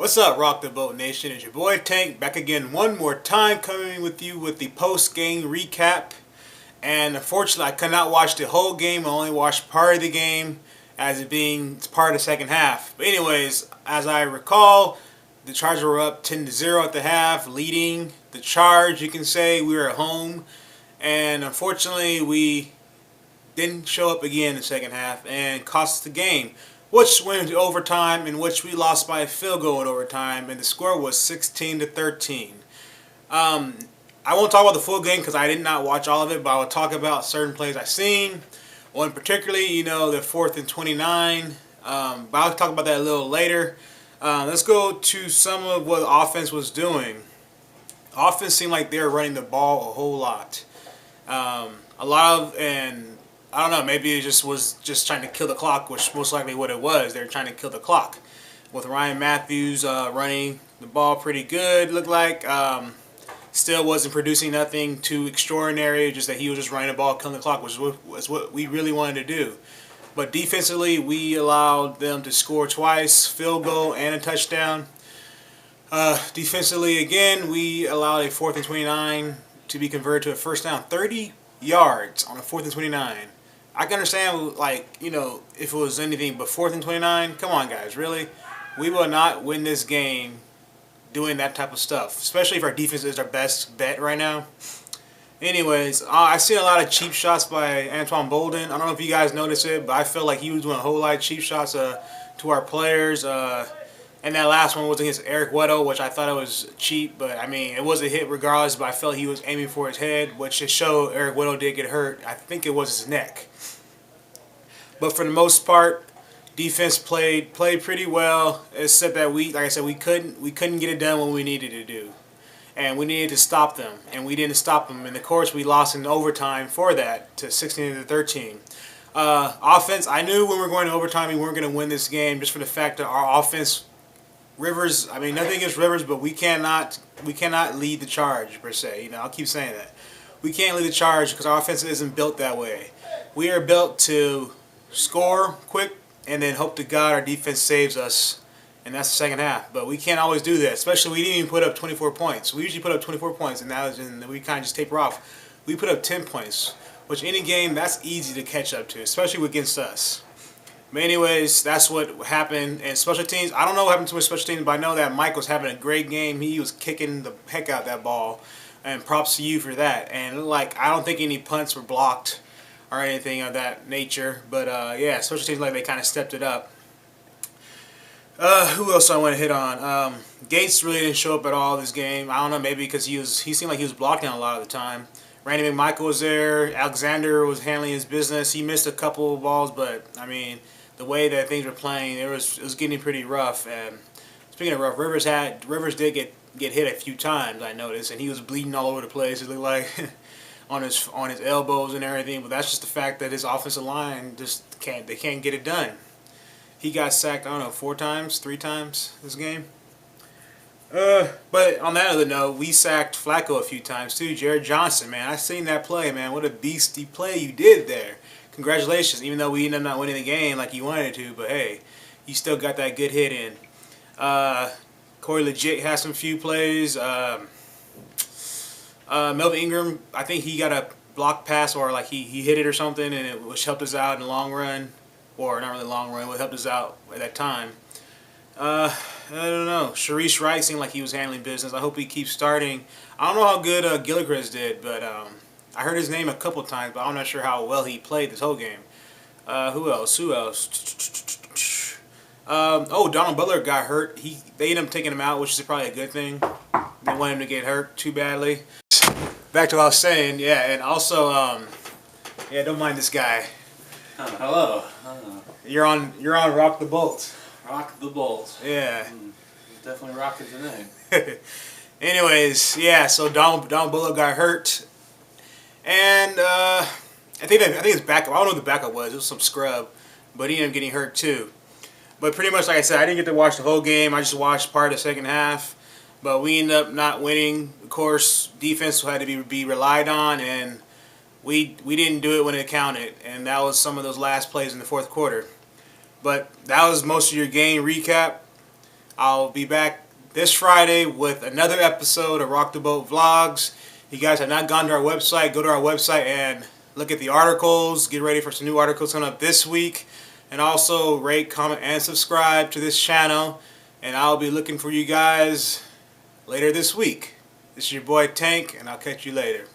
What's up, Rock the Boat Nation? It's your boy Tank back again one more time, coming with you with the post-game recap. And unfortunately, I could not watch the whole game. I only watched part of the game, as it being part of the second half. But anyways, as I recall, the Chargers were up 10-0 at the half, leading the charge. You can say we were at home, and unfortunately, we didn't show up again in the second half and cost us the game, which went into overtime, in which we lost by a field goal in overtime, and the score was 16-13. I won't talk about the full game because I did not watch all of it, but I will talk about certain plays I seen. One particularly, the 4th and 29. But I'll talk about that a little later. Let's go to some of what the offense was doing. Offense seemed like they were running the ball a whole lot. And I don't know, maybe it was just trying to kill the clock, which most likely what it was. They were trying to kill the clock. With Ryan Matthews running the ball pretty good, looked like. Still wasn't producing nothing too extraordinary, just that he was just running the ball, killing the clock, which was what we really wanted to do. But defensively, we allowed them to score twice, field goal and a touchdown. Defensively, again, we allowed a 4th and 29 to be converted to a first down. 30 yards on a 4th and 29. I can understand, if it was anything but 4th and 29. Come on, guys, really? We will not win this game doing that type of stuff, especially if our defense is our best bet right now. Anyways, I've seen a lot of cheap shots by Antoine Bolden. I don't know if you guys noticed it, but I felt like he was doing a whole lot of cheap shots to our players. And that last one was against Eric Weddle, which I thought it was cheap, but I mean, it was a hit regardless, but I felt he was aiming for his head, which should show Eric Weddle did get hurt. I think it was his neck. But for the most part, defense played pretty well, except that like I said, we couldn't get it done when we needed to do, and we needed to stop them, and we didn't stop them. And of course, we lost in overtime for that to 16-13. Offense, I knew when we were going to overtime, we weren't going to win this game just for the fact that our offense, Rivers. I mean, nothing against Rivers, but we cannot lead the charge per se. I'll keep saying that we can't lead the charge because our offense isn't built that way. We are built to score quick and then hope to God our defense saves us, and that's the second half. But we can't always do that, especially we didn't even put up 24 points. We usually put up 24 points, and we kind of just taper off. We put up 10 points, which any game, that's easy to catch up to, especially against us. But anyways, that's what happened. And special teams, I don't know what happened to his special teams, but I know that Mike was having a great game. He was kicking the heck out of that ball, and props to you for that. And I don't think any punts were blocked or anything of that nature, but yeah, special teams, they kind of stepped it up. Who else I want to hit on? Gates really didn't show up at all this game. I don't know, maybe because he seemed like he was blocking a lot of the time. Randy McMichael was there. Alexander was handling his business. He missed a couple of balls, but I mean, the way that things were playing, it was getting pretty rough. And speaking of rough, Rivers did get hit a few times, I noticed, and he was bleeding all over the place. It looked like. on his elbows and everything, but that's just the fact that his offensive line just can't get it done. He got sacked, I don't know, 3 times this game. But on that other note, we sacked Flacco a few times too. Jared Johnson, man, I seen that play, man. What a beastly play you did there. Congratulations, even though we ended up not winning the game like you wanted to, but hey, you still got that good hit in. Corey Legit has some few plays. Melvin Ingram, I think he got a block pass or he hit it or something, and which helped us out in the long run, or not really long run, but helped us out at that time. I don't know. Sharice Wright seemed like he was handling business. I hope he keeps starting. I don't know how good Gilchrist did, but I heard his name a couple times, but I'm not sure how well he played this whole game. Who else? Donald Butler got hurt. They ended up taking him out, which is probably a good thing. They want him to get hurt too badly. Back to what I was saying, yeah, and also, yeah, don't mind this guy. Hello. You're on Rock the Bolt. Rock the Bolt. Yeah. He's definitely rocking today. Anyways, yeah, so Donald Butler got hurt, and I think his backup. I don't know who the backup was. It was some scrub, but he ended up getting hurt too. But pretty much, like I said, I didn't get to watch the whole game. I just watched part of the second half. But we ended up not winning. Of course, defense had to be relied on, and we didn't do it when it counted. And that was some of those last plays in the fourth quarter. But that was most of your game recap. I'll be back this Friday with another episode of Rock the Boat Vlogs. If you guys have not gone to our website, go to our website and look at the articles. Get ready for some new articles coming up this week. And also rate, comment, and subscribe to this channel. And I'll be looking for you guys later this week. This is your boy Tank, and I'll catch you later.